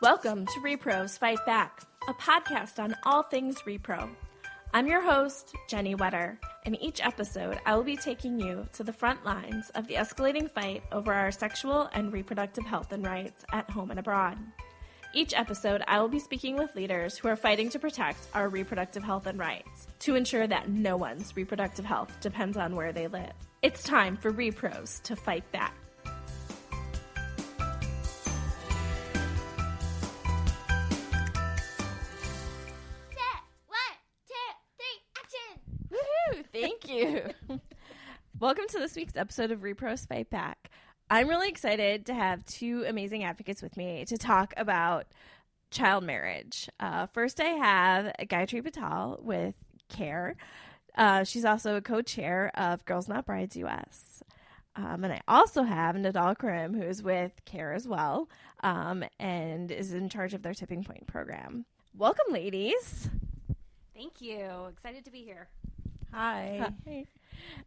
Welcome to rePROs Fight Back, a podcast on all things rePRO. I'm your host, Jenny Wetter. In each episode, I will be taking you to the front lines of the escalating fight over our sexual and reproductive health and rights at home and abroad. Each episode, I will be speaking with leaders who are fighting to protect our reproductive health and rights, to ensure that no one's reproductive health depends on where they live. It's time for rePROs to fight back. Thank you. Welcome to this week's episode of rePROs Fight Back. I'm really excited to have two amazing advocates with me to talk about child marriage. First, I have Gayatri Patel with CARE. She's also a co-chair of Girls Not Brides US. And I also have Nidal Karim, who is with CARE as well, and is in charge of their Tipping Point program. Welcome, ladies. Thank you. Excited to be here. Hi.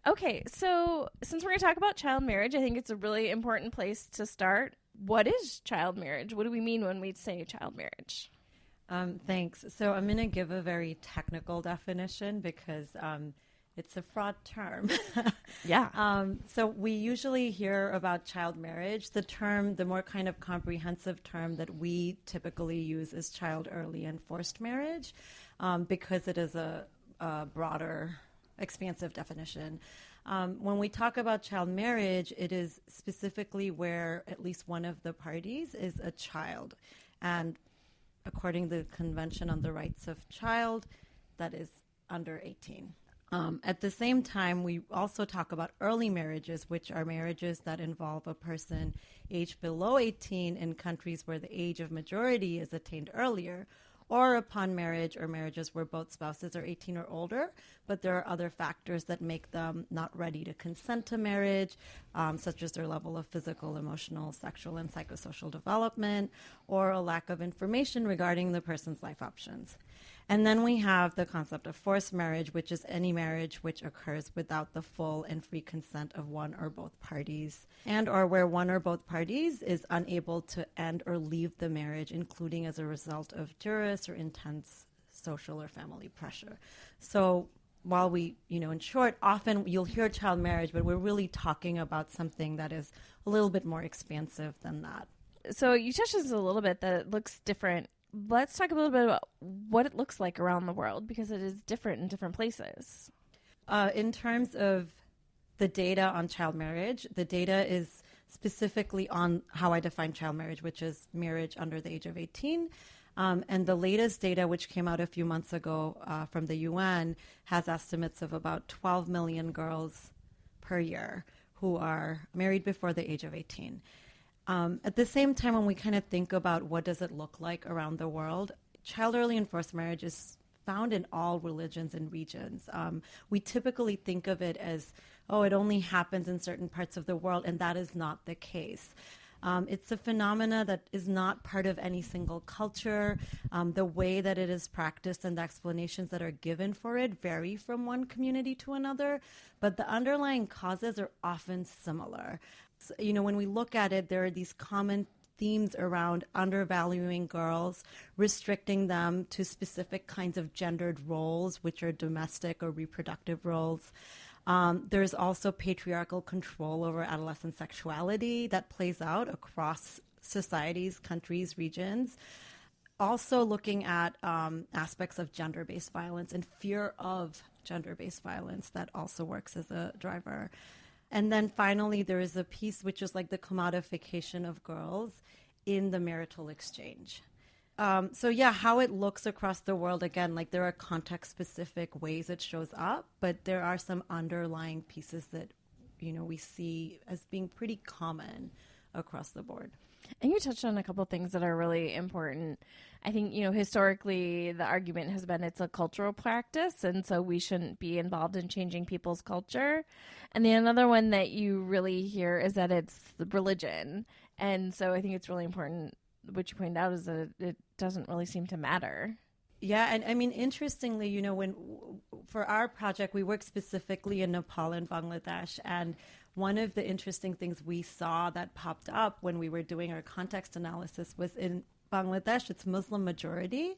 Okay, so since we're going to talk about child marriage, I think it's a really important place to start. What is child marriage? What do we mean when we say child marriage? Thanks. So I'm going to give a very technical definition because it's a fraught term. Yeah. So we usually hear about child marriage. The term, the more kind of comprehensive term that we typically use is child early and forced marriage because it is a broader expansive definition. When we talk about child marriage, it is specifically where at least one of the parties is a child. And according to the Convention on the Rights of Child, that is under 18. At the same time, we also talk about early marriages, which are marriages that involve a person aged below 18 in countries where the age of majority is attained earlier, or upon marriage or marriages where both spouses are 18 or older, but there are other factors that make them not ready to consent to marriage, such as their level of physical, emotional, sexual, and psychosocial development, or a lack of information regarding the person's life options. And then we have the concept of forced marriage, which is any marriage which occurs without the full and free consent of one or both parties, and or where one or both parties is unable to end or leave the marriage, including as a result of duress or intense social or family pressure. So while we, in short, often you'll hear child marriage, but we're really talking about something that is a little bit more expansive than that. So you touched on this a little bit, that it looks different. Let's talk a little bit about what it looks like around the world, because it is different in different places. In terms of the data on child marriage, the data is specifically on how I define child marriage, which is marriage under the age of 18. And the latest data, which came out a few months ago from the UN, has estimates of about 12 million girls per year who are married before the age of 18. At the same time, when we kind of think about what does it look like around the world, child early and forced marriage is found in all religions and regions. We typically think of it as, it only happens in certain parts of the world, and that is not the case. It's a phenomena that is not part of any single culture. The way that it is practiced and the explanations that are given for it vary from one community to another, but the underlying causes are often similar. So, when we look at it, there are these common themes around undervaluing girls, restricting them to specific kinds of gendered roles, which are domestic or reproductive roles. There's also patriarchal control over adolescent sexuality that plays out across societies, countries, regions. Also looking at aspects of gender-based violence and fear of gender-based violence that also works as a driver. And then finally, there is a piece which is like the commodification of girls in the marital exchange. How it looks across the world, again, like there are context-specific ways it shows up, but there are some underlying pieces that, we see as being pretty common across the board. And you touched on a couple of things that are really important. I think, historically, the argument has been it's a cultural practice, and so we shouldn't be involved in changing people's culture. And the another one that you really hear is that it's the religion. And so I think it's really important, what you pointed out, is that it doesn't really seem to matter. Yeah, and I mean, interestingly, for our project, we work specifically in Nepal and Bangladesh, and one of the interesting things we saw that popped up when we were doing our context analysis was in Bangladesh, it's Muslim majority,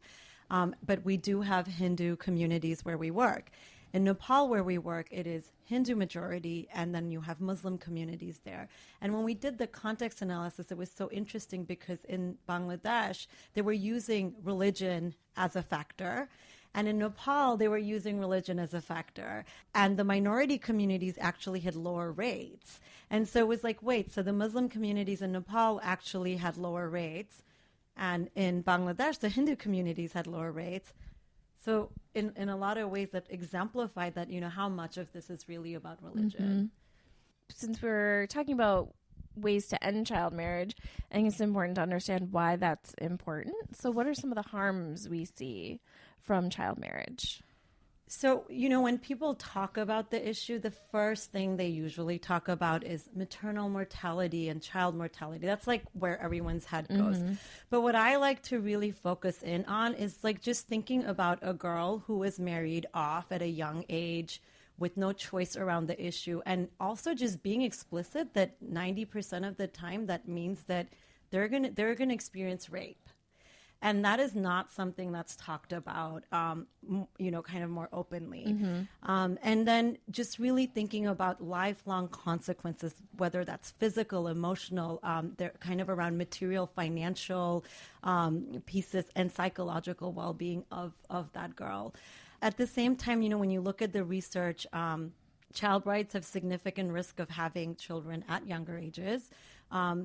but we do have Hindu communities where we work. In Nepal, where we work, it is Hindu majority, and then you have Muslim communities there. And when we did the context analysis, it was so interesting because in Bangladesh, they were using religion as a factor. And in Nepal, they were using religion as a factor. And the minority communities actually had lower rates. And so it was like, wait, so the Muslim communities in Nepal actually had lower rates. And in Bangladesh, the Hindu communities had lower rates. So in a lot of ways that exemplify that, how much of this is really about religion. Since we're talking about ways to end child marriage, I think it's important to understand why that's important. So what are some of the harms we see from child marriage? So, when people talk about the issue, the first thing they usually talk about is maternal mortality and child mortality. That's like where everyone's head goes. But what I like to really focus in on is like just thinking about a girl who was married off at a young age with no choice around the issue, and also just being explicit that 90% of the time that means that they're gonna experience rape. And that is not something that's talked about, kind of more openly. And then just really thinking about lifelong consequences, whether that's physical, emotional, they're kind of around material, financial pieces, and psychological well-being of that girl. At the same time, when you look at the research, child brides have significant risk of having children at younger ages.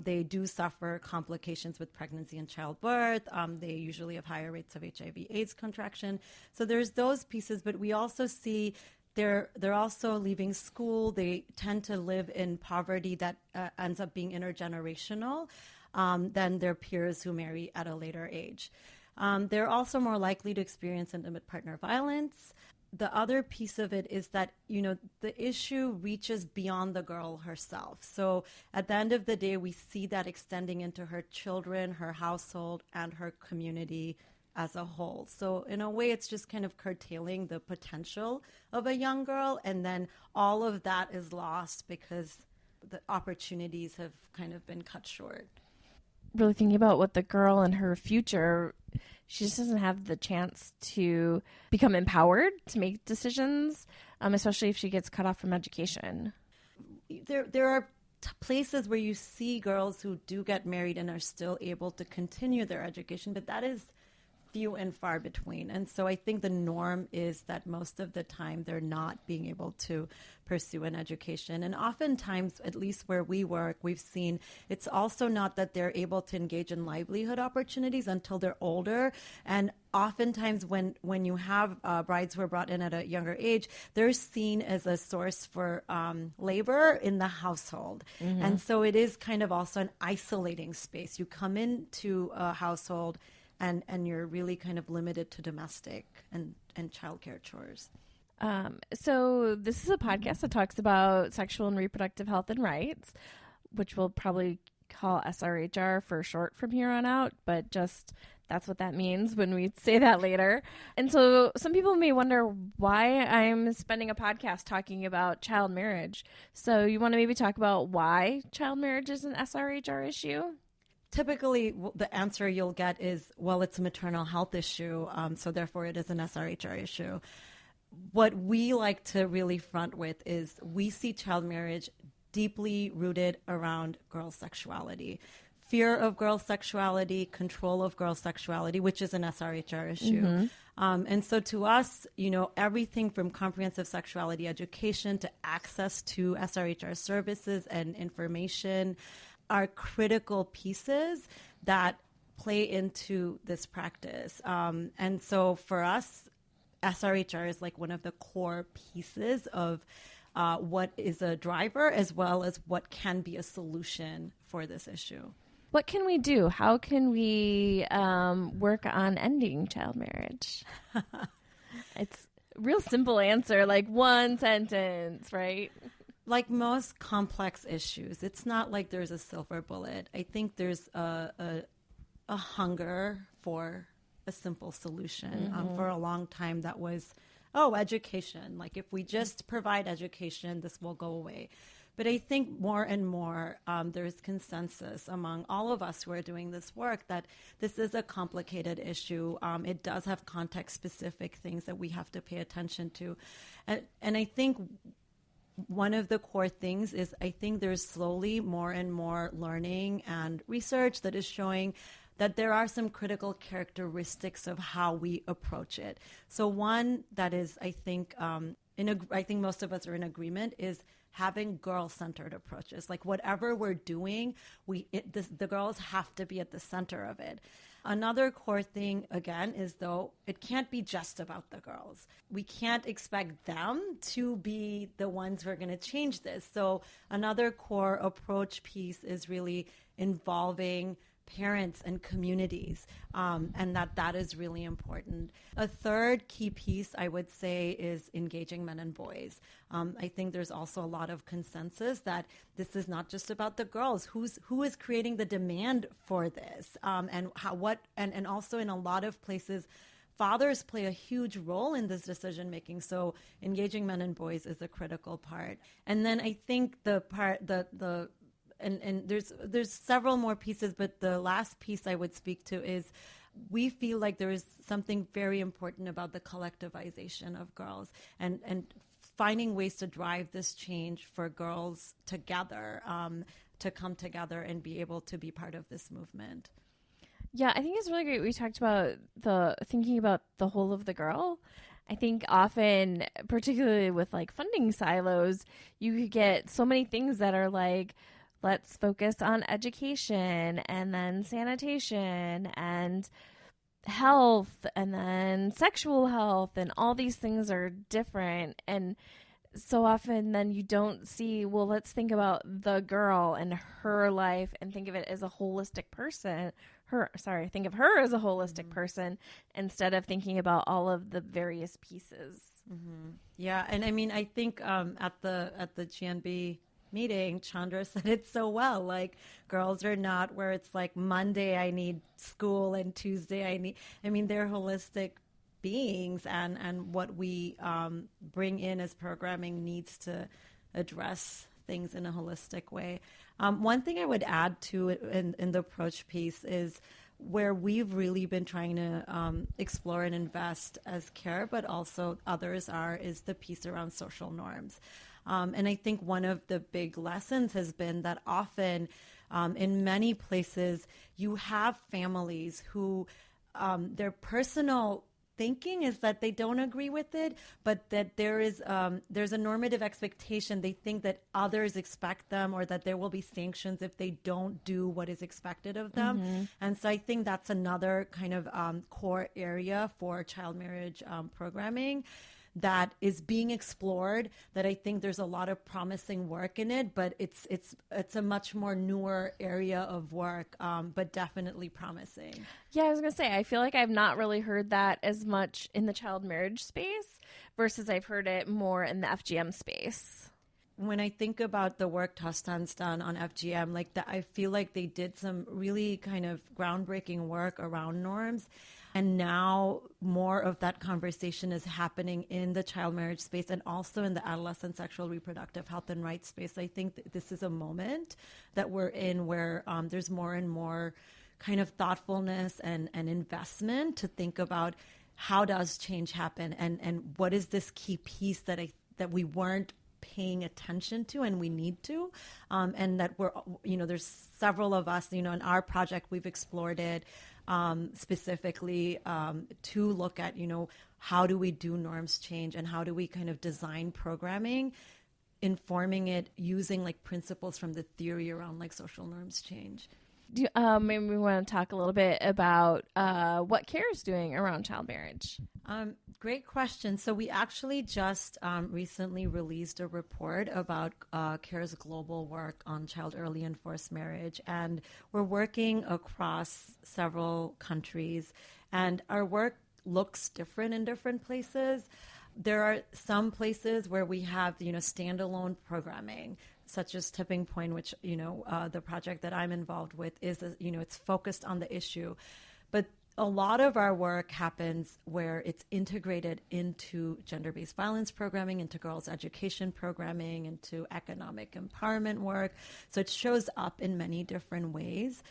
They do suffer complications with pregnancy and childbirth. They usually have higher rates of HIV/AIDS contraction. So there's those pieces, but we also see they're also leaving school. They tend to live in poverty that ends up being intergenerational than their peers who marry at a later age. They're also more likely to experience intimate partner violence. The other piece of it is that, the issue reaches beyond the girl herself. So at the end of the day, we see that extending into her children, her household, and her community as a whole. So in a way, it's just kind of curtailing the potential of a young girl. And then all of that is lost because the opportunities have kind of been cut short. Really thinking about what the girl and her future, she just doesn't have the chance to become empowered to make decisions, especially if she gets cut off from education. There are places where you see girls who do get married and are still able to continue their education, but that is few and far between. And so I think the norm is that most of the time they're not being able to pursue an education. And oftentimes, at least where we work, we've seen it's also not that they're able to engage in livelihood opportunities until they're older. And oftentimes when you have brides who are brought in at a younger age, they're seen as a source for labor in the household. And so it is kind of also an isolating space. You come into a household and you're really kind of limited to domestic and childcare chores. So this is a podcast that talks about sexual and reproductive health and rights, which we'll probably call SRHR for short from here on out, but just that's what that means when we say that later. And so some people may wonder why I'm spending a podcast talking about child marriage. So you want to maybe talk about why child marriage is an SRHR issue? Typically, the answer you'll get is, well, it's a maternal health issue, so therefore it is an SRHR issue. What we like to really front with is we see child marriage deeply rooted around girl sexuality. Fear of girl sexuality, control of girl sexuality, which is an SRHR issue. And so to us, everything from comprehensive sexuality education to access to SRHR services and information are critical pieces that play into this practice. And so for us, SRHR is like one of the core pieces of what is a driver as well as what can be a solution for this issue. What can we do? How can we work on ending child marriage? It's a real simple answer, like one sentence, right? Like most complex issues, it's not like there's a silver bullet. I think there's a hunger for a simple solution. For a long time, that was, education. Like if we just provide education, this will go away. But I think more and more there's consensus among all of us who are doing this work that this is a complicated issue. It does have context-specific things that we have to pay attention to. And I think one of the core things is I think there's slowly more and more learning and research that is showing that there are some critical characteristics of how we approach it. So one that is, I think, I think most of us are in agreement is having girl-centered approaches. Like whatever we're doing, the girls have to be at the center of it. Another core thing, again, is though it can't be just about the girls. We can't expect them to be the ones who are going to change this. So another core approach piece is really involving parents and communities, and that is really important. A third key piece, I would say, is engaging men and boys. I think there's also a lot of consensus that this is not just about the girls. Who is creating the demand for this, and also in a lot of places, fathers play a huge role in this decision making. So engaging men and boys is a critical part. And then I think and there's several more pieces, but the last piece I would speak to is we feel like there is something very important about the collectivization of girls and finding ways to drive this change for girls together, to come together and be able to be part of this movement. Yeah, I think it's really great. We talked about thinking about the whole of the girl. I think often, particularly with like funding silos, you could get so many things that are like, let's focus on education and then sanitation and health and then sexual health, and all these things are different. And so often then you don't see, well, let's think about the girl and her life and think of it as a holistic person. Think of her as a holistic person instead of thinking about all of the various pieces. Mm-hmm. Yeah. And I mean, I think at the GNB meeting, Chandra said it so well. Like, girls are not where it's like Monday I need school and Tuesday they're holistic beings, and what we bring in as programming needs to address things in a holistic way. One thing I would add to it in the approach piece is where we've really been trying to explore and invest as CARE, but also others is the piece around social norms. And I think one of the big lessons has been that often in many places you have families who their personal thinking is that they don't agree with it, but that there's a normative expectation. They think that others expect them, or that there will be sanctions if they don't do what is expected of them. Mm-hmm. And so I think that's another kind of core area for child marriage programming that is being explored, that I think there's a lot of promising work in it, but it's a much more newer area of work, but definitely promising. Yeah, I was going to say, I feel like I've not really heard that as much in the child marriage space versus I've heard it more in the FGM space. When I think about the work Tostan's done on FGM, I feel like they did some really kind of groundbreaking work around norms. And now more of that conversation is happening in the child marriage space and also in the adolescent sexual reproductive health and rights space. I think this is a moment that we're in where there's more and more kind of thoughtfulness and investment to think about how does change happen, and what is this key piece that we weren't paying attention to and we need to, and that there's several of us, in our project we've explored it specifically to look at, how do we do norms change and how do we kind of design programming, informing it using principles from the theory around social norms change. Maybe we want to talk a little bit about what CARE is doing around child marriage. Great question. So we actually just recently released a report about CARE's global work on child early and forced marriage. And we're working across several countries. And our work looks different in different places. There are some places where we have, standalone programming, such as Tipping Point, which, the project that I'm involved with is, it's focused on the issue. But a lot of our work happens where it's integrated into gender-based violence programming, into girls' education programming, into economic empowerment work. So it shows up in many different ways.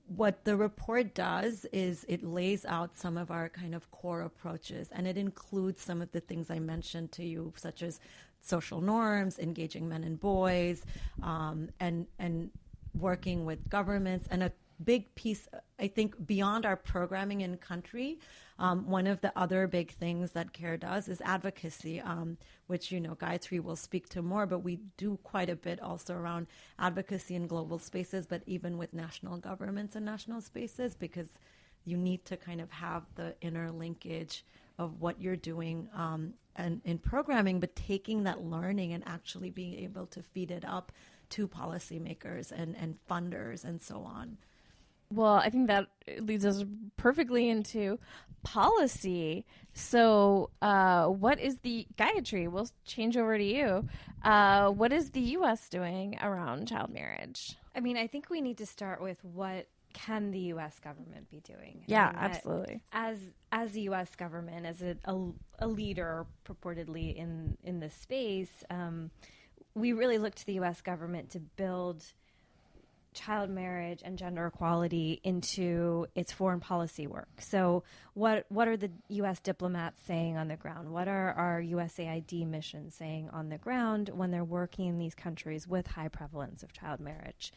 What the report does is it lays out some of our kind of core approaches, and it includes some of the things I mentioned to you, such as social norms, engaging men and boys, and working with governments. And a big piece, I think, beyond our programming in country, one of the other big things that CARE does is advocacy, which, Gayatri will speak to more, but we do quite a bit also around advocacy in global spaces, but even with national governments and national spaces, because you need to kind of have the inner linkage of what you're doing and in programming, but taking that learning and actually being able to feed it up to policymakers and funders and so on. Well, I think that leads us perfectly into policy. So what is Gayatri, we'll change over to you. What is the U.S. doing around child marriage? I mean, I think we need to start with what can the U.S. government be doing? Yeah, absolutely. As the U.S. government, as a leader purportedly in this space, we really look to the U.S. government to build child marriage and gender equality into its foreign policy work. So what are the U.S. diplomats saying on the ground? What are our USAID missions saying on the ground when they're working in these countries with high prevalence of child marriage?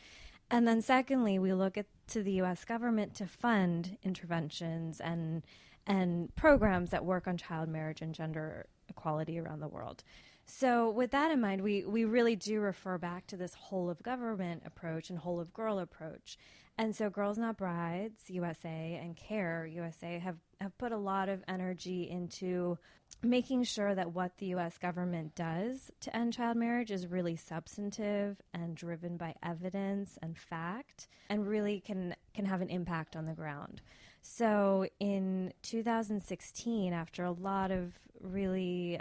And then secondly, we look to the U.S. government to fund interventions and programs that work on child marriage and gender equality around the world. So with that in mind, we really do refer back to this whole of government approach and whole of girl approach. And so Girls Not Brides USA and CARE USA have put a lot of energy into making sure that what the U.S. government does to end child marriage is really substantive and driven by evidence and fact, and really can have an impact on the ground. So in 2016, after a lot of really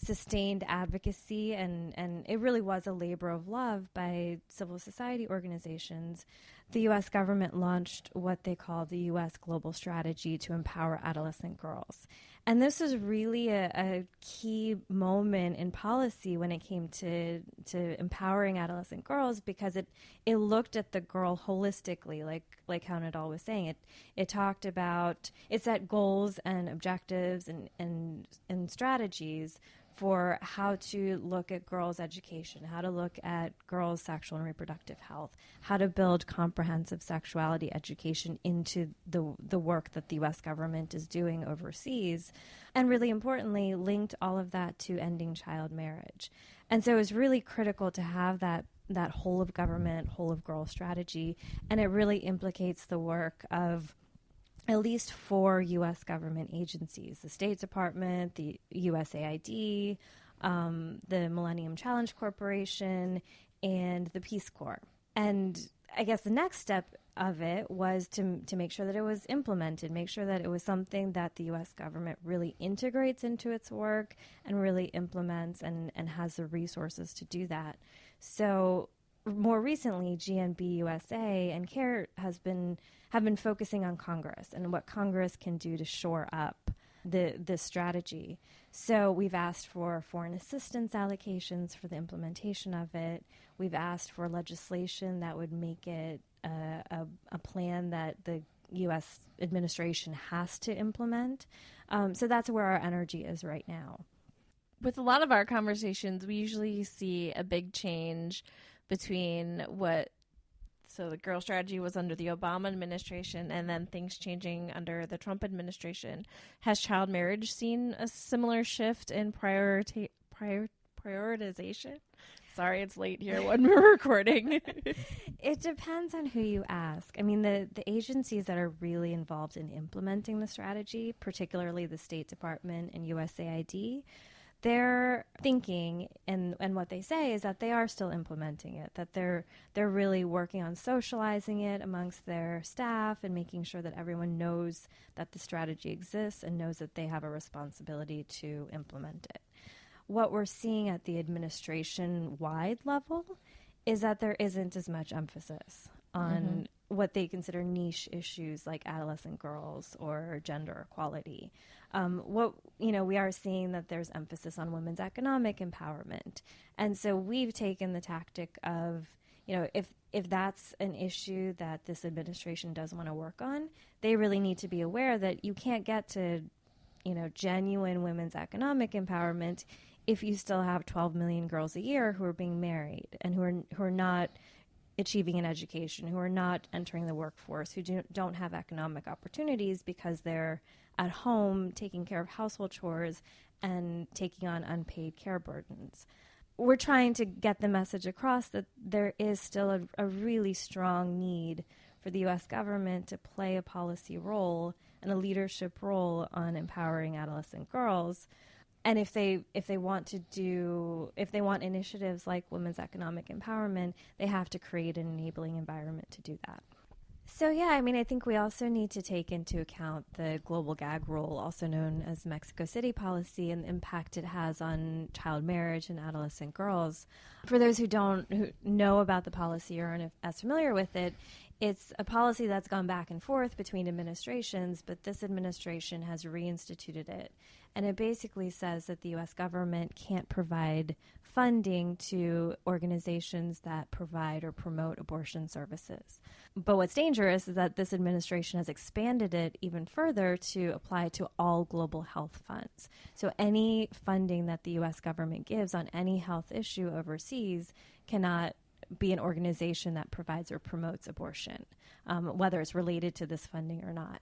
sustained advocacy, and it really was a labor of love by civil society organizations, the U.S. government launched what they call the U.S. Global Strategy to Empower Adolescent Girls. And this was really a key moment in policy when it came to empowering adolescent girls, because it looked at the girl holistically, like how Nidal was saying. It talked about, it set goals and objectives and strategies for how to look at girls' education, how to look at girls' sexual and reproductive health, how to build comprehensive sexuality education into the work that the U.S. government is doing overseas, and really importantly, linked all of that to ending child marriage. And so it was really critical to have that whole of government, whole of girl strategy, and it really implicates the work of at least 4 U.S. government agencies: the State Department, the USAID, the Millennium Challenge Corporation, and the Peace Corps. And I guess the next step of it was to make sure that it was implemented, make sure that it was something that the U.S. government really integrates into its work and really implements and has the resources to do that. So more recently, GNB USA and CARE have been focusing on Congress and what Congress can do to shore up this strategy. So we've asked for foreign assistance allocations for the implementation of it. We've asked for legislation that would make it a plan that the U.S. administration has to implement. So that's where our energy is right now. With a lot of our conversations, we usually see a big change between so the girl strategy was under the Obama administration and then things changing under the Trump administration. Has child marriage seen a similar shift in prioritization? Sorry, it's late here when we're recording. It depends on who you ask. I mean, the agencies that are really involved in implementing the strategy, particularly the State Department and USAID, they're thinking, and what they say is that they are still implementing it, that they're really working on socializing it amongst their staff and making sure that everyone knows that the strategy exists and knows that they have a responsibility to implement it. What we're seeing at the administration-wide level is that there isn't as much emphasis on what they consider niche issues like adolescent girls or gender equality. We are seeing that there's emphasis on women's economic empowerment. And so we've taken the tactic of, if that's an issue that this administration does want to work on, they really need to be aware that you can't get to, genuine women's economic empowerment if you still have 12 million girls a year who are being married and who are not achieving an education, who are not entering the workforce, who don't have economic opportunities because they're at home taking care of household chores and taking on unpaid care burdens. We're trying to get the message across that there is still a really strong need for the U.S. government to play a policy role and a leadership role on empowering adolescent girls. And if they want initiatives like women's economic empowerment, they have to create an enabling environment to do that. So I think we also need to take into account the global gag rule, also known as Mexico City policy, and the impact it has on child marriage and adolescent girls. For those who know about the policy or aren't as familiar with it, it's a policy that's gone back and forth between administrations, but this administration has reinstituted it. And it basically says that the U.S. government can't provide funding to organizations that provide or promote abortion services. But what's dangerous is that this administration has expanded it even further to apply to all global health funds. So any funding that the U.S. government gives on any health issue overseas cannot be an organization that provides or promotes abortion, whether it's related to this funding or not.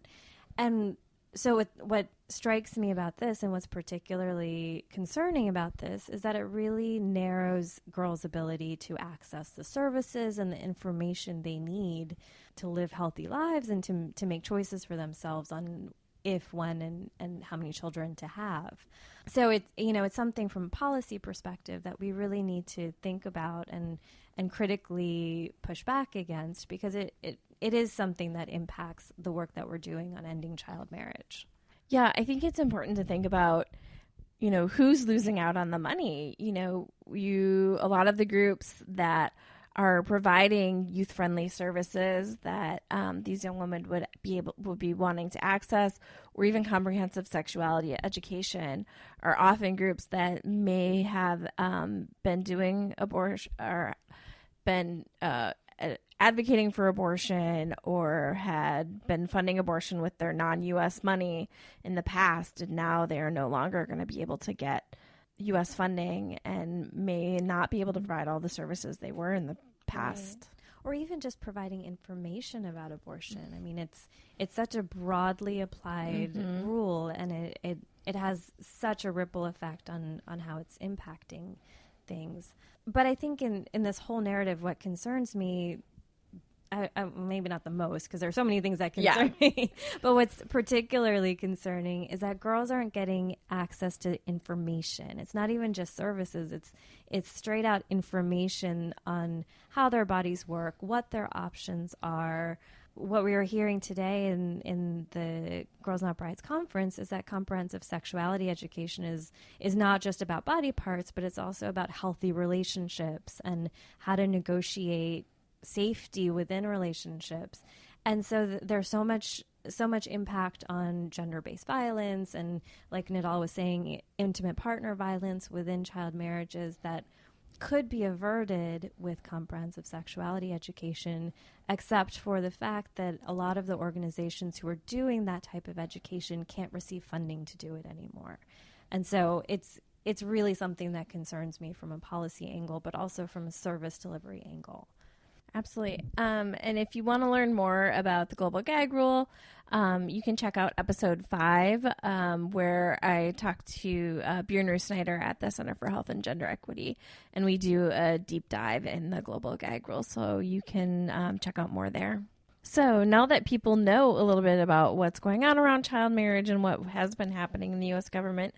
And so what strikes me about this and what's particularly concerning about this is that it really narrows girls' ability to access the services and the information they need to live healthy lives and to make choices for themselves on if, when, and how many children to have. So it's something from a policy perspective that we really need to think about and critically push back against, because it is something that impacts the work that we're doing on ending child marriage. Yeah, I think it's important to think about, who's losing out on the money. A lot of the groups that are providing youth-friendly services that these young women would be wanting to access, or even comprehensive sexuality education, are often groups that may have been doing abortion or been advocating for abortion or had been funding abortion with their non-U.S. money in the past, and now they are no longer going to be able to get U.S. funding and may not be able to provide all the services they were in the past. Right. Or even just providing information about abortion. I mean, it's such a broadly applied rule, and it has such a ripple effect on how it's impacting things. But I think in this whole narrative, what concerns me, maybe not the most, because there are so many things that concern me, but what's particularly concerning is that girls aren't getting access to information. It's not even just services. It's straight out information on how their bodies work, what their options are. What we were hearing today in the Girls Not Brides conference is that comprehensive sexuality education is not just about body parts, but it's also about healthy relationships and how to negotiate safety within relationships. And so there's so much impact on gender-based violence and, like Nidal was saying, intimate partner violence within child marriages that could be averted with comprehensive sexuality education, except for the fact that a lot of the organizations who are doing that type of education can't receive funding to do it anymore. And so it's really something that concerns me from a policy angle, but also from a service delivery angle. Absolutely. And if you want to learn more about the global gag rule, you can check out episode 5, where I talked to Bjorn Rusnyder at the Center for Health and Gender Equity, and we do a deep dive in the global gag rule, so you can check out more there. So now that people know a little bit about what's going on around child marriage and what has been happening in the U.S. government,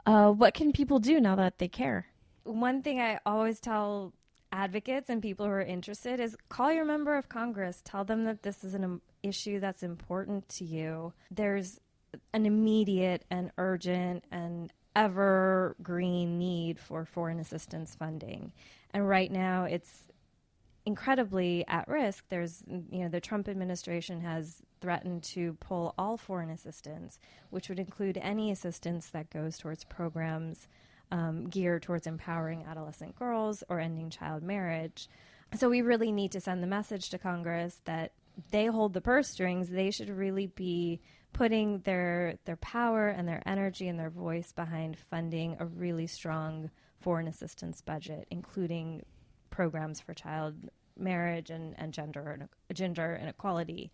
what can people do now that they care? One thing I always tell advocates and people who are interested is call your member of Congress. Tell them that this is an issue that's important to you. There's an immediate and urgent and evergreen need for foreign assistance funding. And right now incredibly at risk. There's, the Trump administration has threatened to pull all foreign assistance, which would include any assistance that goes towards programs geared towards empowering adolescent girls or ending child marriage. So we really need to send the message to Congress that they hold the purse strings. They should really be putting their power and their energy and their voice behind funding a really strong foreign assistance budget, including programs for child marriage and gender inequality.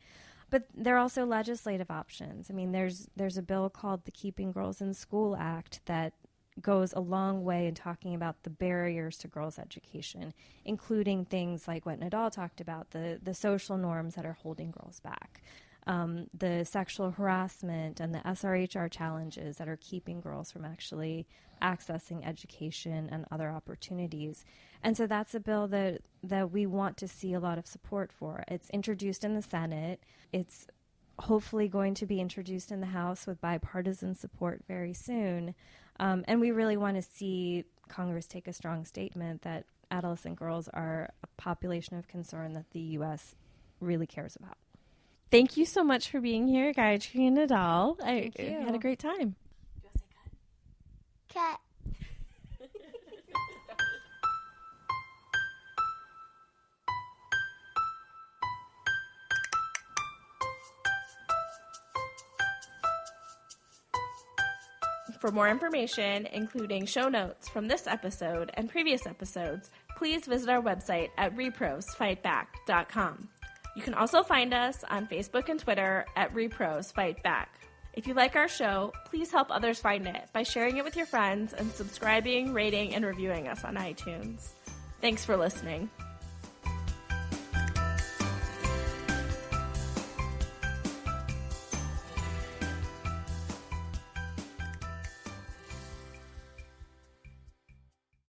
But there are also legislative options. I mean, there's a bill called the Keeping Girls in School Act that goes a long way in talking about the barriers to girls' education, including things like what Nidal talked about, the social norms that are holding girls back, the sexual harassment and the SRHR challenges that are keeping girls from actually accessing education and other opportunities. And so that's a bill that we want to see a lot of support for. It's introduced in the Senate. It's hopefully going to be introduced in the House with bipartisan support very soon. And we really want to see Congress take a strong statement that adolescent girls are a population of concern that the U.S. really cares about. Thank you so much for being here, Gayatri and Nidal. I had a great time. Do you want to say cut? Cut. For more information, including show notes from this episode and previous episodes, please visit our website at rePROsFightBack.com. You can also find us on Facebook and Twitter at rePROs Fight Back. If you like our show, please help others find it by sharing it with your friends and subscribing, rating, and reviewing us on iTunes. Thanks for listening.